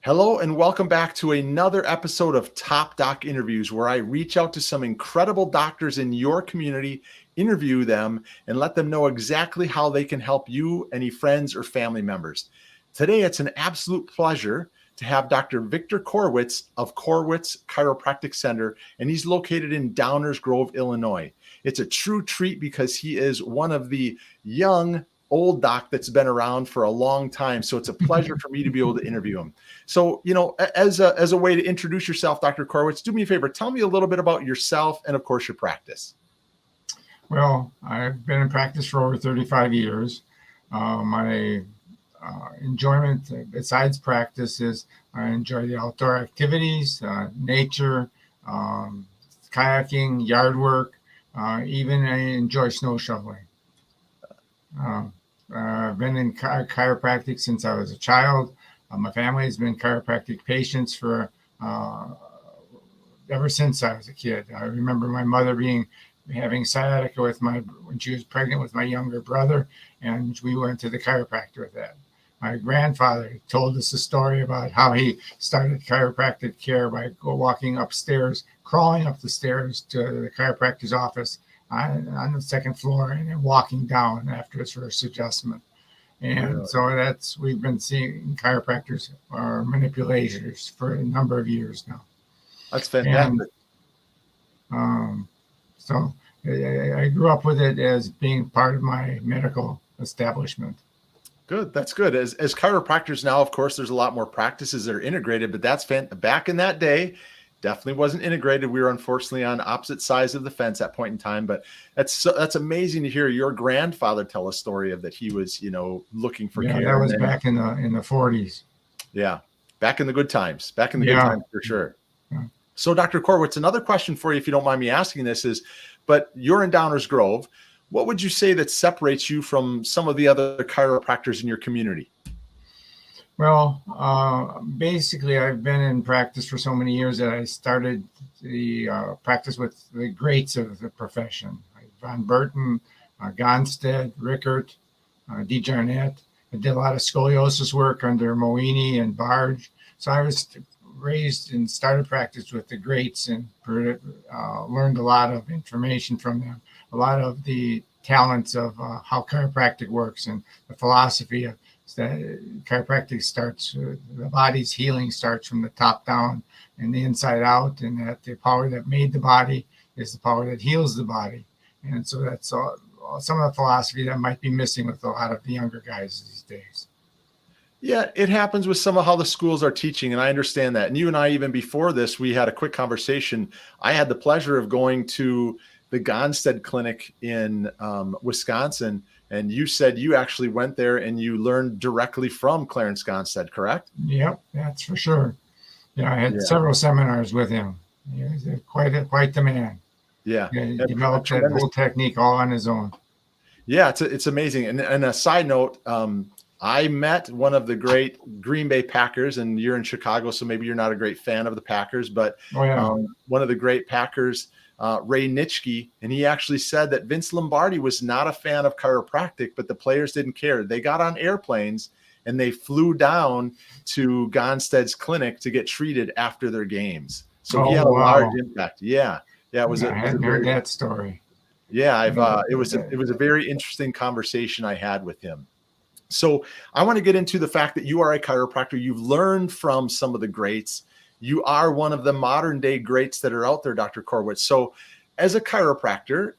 Hello and welcome back to another episode of Top Doc Interviews, where I reach out to some incredible doctors in your community, interview them, and let them know exactly how they can help you, any friends or family members. Today, it's an absolute pleasure to have Dr. Victor Korwitts of Korwitts Chiropractic Center, and he's located in Downers Grove, Illinois. It's a true treat because he is one of the young old doc that's been around for a long time. So it's a pleasure for me to be able to interview him. So, as a way to introduce yourself, Dr. Korwitts, do me a favor. Tell me a little bit about yourself and, of course, your practice. Well, I've been in practice for over 35 years. My enjoyment besides practice is I enjoy the outdoor activities, nature, kayaking, yard work, even I enjoy snow shoveling. I've been in chiropractic since I was a child. My family has been chiropractic patients for ever since I was a kid. I remember my mother having sciatica when she was pregnant with my younger brother, and we went to the chiropractor with that. My grandfather told us a story about how he started chiropractic care by walking upstairs, crawling up the stairs to the chiropractor's office on the second floor, and then walking down after his first adjustment. And so we've been seeing chiropractors or manipulators for a number of years now. That's fantastic. And, so I grew up with it as being part of my medical establishment. Good. That's good. As chiropractors now, of course, there's a lot more practices that are integrated, but that's back in that day, definitely wasn't integrated. We were unfortunately on opposite sides of the fence at that point in time, but that's amazing to hear your grandfather tell a story of that he was, looking for care. That was back in the 40s. Yeah. Back in the good times, good times for sure. Yeah. So Dr. Korwitts, another question for you, if you don't mind me asking this is, but you're in Downers Grove. What would you say that separates you from some of the other chiropractors in your community? Well, basically, I've been in practice for so many years that I started the practice with the greats of the profession. Von Burton, Gonstead, Rickert, DeJarnette. I did a lot of scoliosis work under Moini and Barge. So I was raised and started practice with the greats and learned a lot of information from them. A lot of the talents of how chiropractic works and the philosophy of that chiropractic starts, the body's healing starts from the top down and the inside out, and that the power that made the body is the power that heals the body. And so that's some of the philosophy that might be missing with a lot of the younger guys these days. Yeah, it happens with some of how the schools are teaching, and I understand that. And you and I, even before this, we had a quick conversation. I had the pleasure of going to the Gonstead Clinic in Wisconsin, and you said you actually went there and you learned directly from Clarence Gonstead, correct? Yep, that's for sure. Yeah, I had several seminars with him. He was quite the man. Yeah, he developed that whole technique all on his own. Yeah, it's amazing. And a side note, I met one of the great Green Bay Packers, and you're in Chicago, so maybe you're not a great fan of the Packers, but one of the great Packers, Ray Nitschke, and he actually said that Vince Lombardi was not a fan of chiropractic, but the players didn't care. They got on airplanes and they flew down to Gonstead's clinic to get treated after their games. So he had a large impact. Yeah. Yeah. I hadn't heard that story. Yeah. It was a very interesting conversation I had with him. So I want to get into the fact that you are a chiropractor. You've learned from some of the greats. You are one of the modern day greats that are out there, Dr. Korwitts. So as a chiropractor,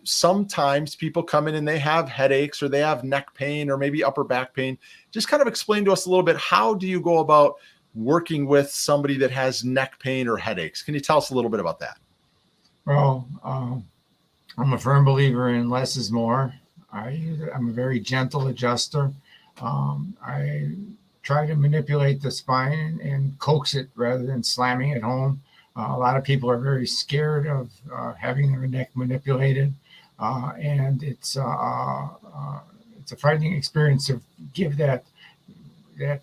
sometimes people come in and they have headaches or they have neck pain or maybe upper back pain. Just kind of explain to us a little bit, how do you go about working with somebody that has neck pain or headaches? Can you tell us a little bit about that? Well, I'm a firm believer in less is more. I'm a very gentle adjuster. I try to manipulate the spine and coax it rather than slamming it home. A lot of people are very scared of having their neck manipulated, and it's a frightening experience to give that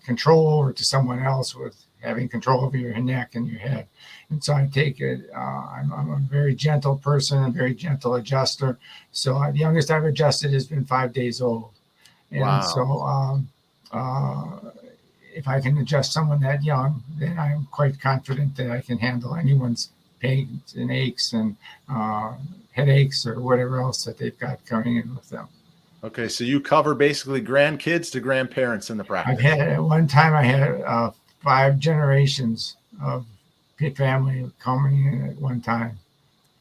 control over to someone else with having control over your neck and your head. And so I take it. I'm a very gentle person, a very gentle adjuster. So the youngest I've adjusted has been 5 days old, and so if I can adjust someone that young, then I'm quite confident that I can handle anyone's pains and aches and headaches or whatever else that they've got coming in with them. Okay, so you cover basically grandkids to grandparents in the I've practice. had at one time I had 5 generations of family coming in at one time.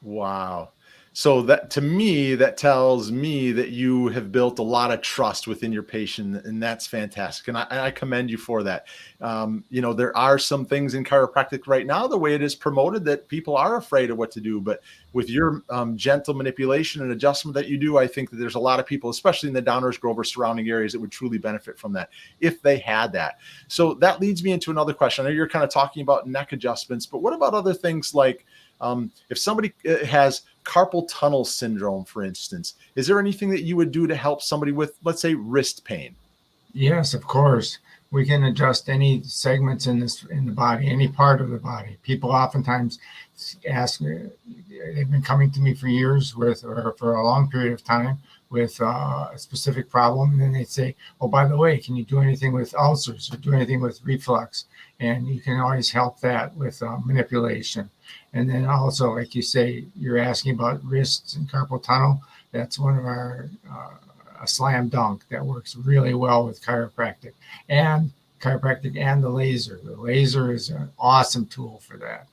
Wow. So that, to me, that tells me that you have built a lot of trust within your patient, and that's fantastic. And I commend you for that. There are some things in chiropractic right now, the way it is promoted, that people are afraid of what to do. But with your gentle manipulation and adjustment that you do, I think that there's a lot of people, especially in the Downers Grove or surrounding areas, that would truly benefit from that if they had that. So that leads me into another question. I know you're kind of talking about neck adjustments, but what about other things like if somebody has carpal tunnel syndrome, for instance, is there anything that you would do to help somebody with, let's say, wrist pain? Yes, of course. We can adjust any segments in the body, any part of the body. People oftentimes ask me, they've been coming to me for years or for a long period of time with a specific problem. And then they say, oh, by the way, can you do anything with ulcers or do anything with reflux? And you can always help that with manipulation. And then also, like you say, you're asking about wrists and carpal tunnel. That's one of our a slam dunk that works really well with chiropractic and the laser. The laser is an awesome tool for that.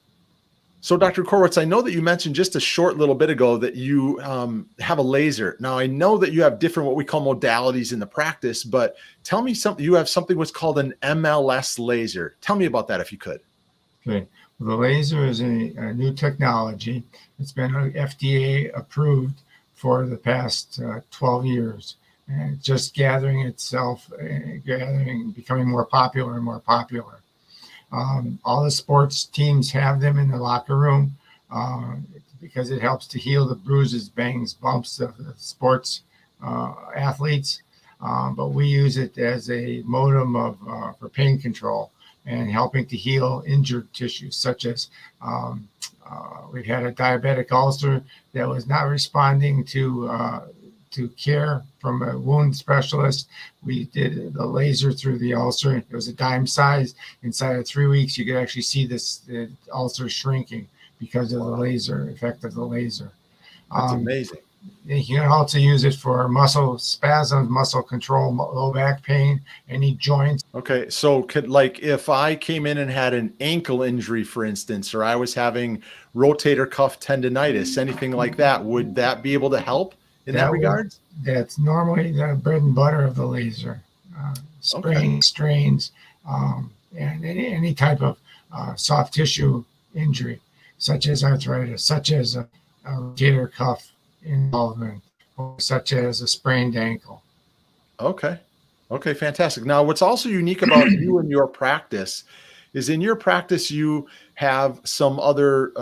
So, Dr. Korwitts, I know that you mentioned just a short little bit ago that you have a laser. Now, I know that you have different what we call modalities in the practice, but tell me something. You have something what's called an MLS laser. Tell me about that if you could. Okay. Well, the laser is a new technology. It's been FDA approved for the past 12 years. And it's just becoming more popular and more popular. All the sports teams have them in the locker room because it helps to heal the bruises, bangs, bumps of the sports athletes. But we use it as a modem for pain control and helping to heal injured tissues, such as we've had a diabetic ulcer that was not responding to care from a wound specialist. We did the laser through the ulcer. It was a dime size. Inside of 3 weeks, you could actually see the ulcer shrinking because of the laser effect of the laser. That's amazing. You can also use it for muscle spasms, muscle control, low back pain, any joints. Okay, so if I came in and had an ankle injury, for instance, or I was having rotator cuff tendonitis, anything like that, would that be able to help in that regard? That's normally the bread and butter of the laser. Sprains, strains, and any type of soft tissue injury, such as arthritis, such as a rotator cuff involvement, or such as a sprained ankle. Okay, fantastic. Now, what's also unique about you and your practice is in your practice, you have some other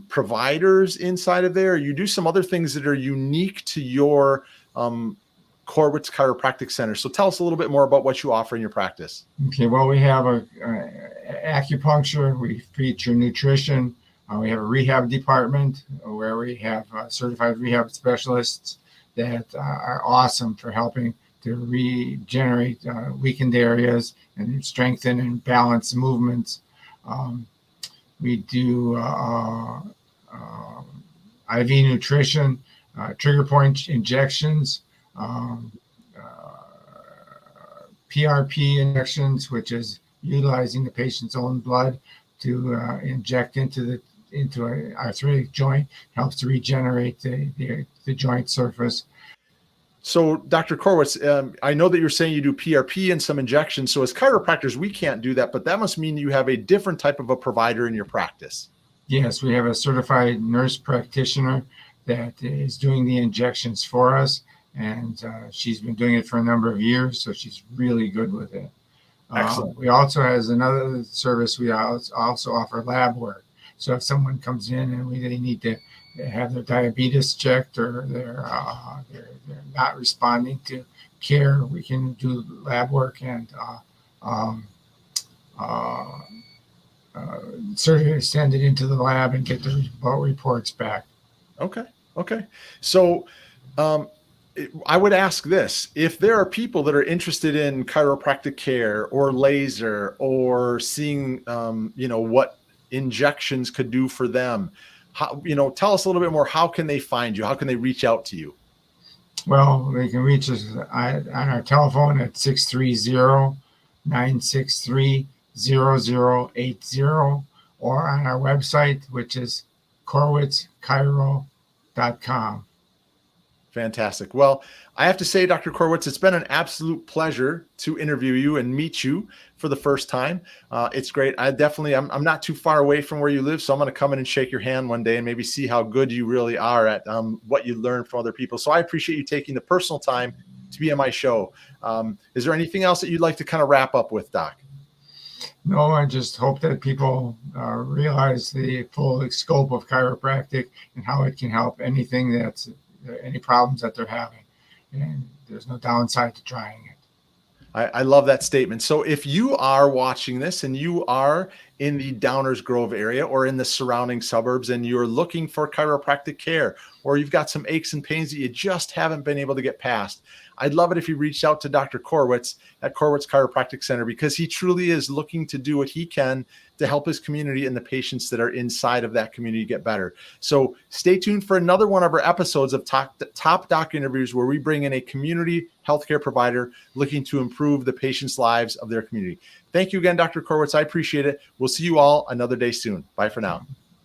providers inside of there. You do some other things that are unique to your Korwitts Chiropractic Center. So tell us a little bit more about what you offer in your practice. Okay, well, we have acupuncture, we feature nutrition, we have a rehab department where we have certified rehab specialists that are awesome for helping to regenerate weakened areas and strengthen and balance movements. We do IV nutrition, trigger point injections, PRP injections, which is utilizing the patient's own blood to inject into an arthritic joint, helps to regenerate the joint surface. So, Dr. Korwitts, I know that you're saying you do PRP and some injections. So, as chiropractors, we can't do that, but that must mean you have a different type of a provider in your practice. Yes, we have a certified nurse practitioner that is doing the injections for us, and she's been doing it for a number of years, so she's really good with it. We also has another service. We also offer lab work. So if someone comes in and they need to have their diabetes checked or they're not responding to care, we can do lab work and send it into the lab and get the reports back. Okay. So I would ask this: if there are people that are interested in chiropractic care or laser or seeing, what injections could do for them, how, tell us a little bit more. How can they find you? How can they reach out to you? Well, they can reach us on our telephone at 630-963-0080 or on our website, which is korwittschiro.com. Fantastic. Well, I have to say, Dr. Korwitts, it's been an absolute pleasure to interview you and meet you for the first time. It's great. I'm not too far away from where you live, so I'm going to come in and shake your hand one day and maybe see how good you really are at what you learn from other people. So I appreciate you taking the personal time to be on my show. Is there anything else that you'd like to kind of wrap up with, Doc? No, I just hope that people realize the full scope of chiropractic and how it can help any problems that they're having. And there's no downside to trying it. I love that statement. So if you are watching this and you are in the Downers Grove area or in the surrounding suburbs and you're looking for chiropractic care, or you've got some aches and pains that you just haven't been able to get past, I'd love it if you reached out to Dr. Korwitts at Korwitts Chiropractic Center, because he truly is looking to do what he can to help his community and the patients that are inside of that community get better. So stay tuned for another one of our episodes of Top Doc Interviews, where we bring in a community healthcare provider looking to improve the patients' lives of their community. Thank you again, Dr. Korwitts. I appreciate it. We'll see you all another day soon. Bye for now.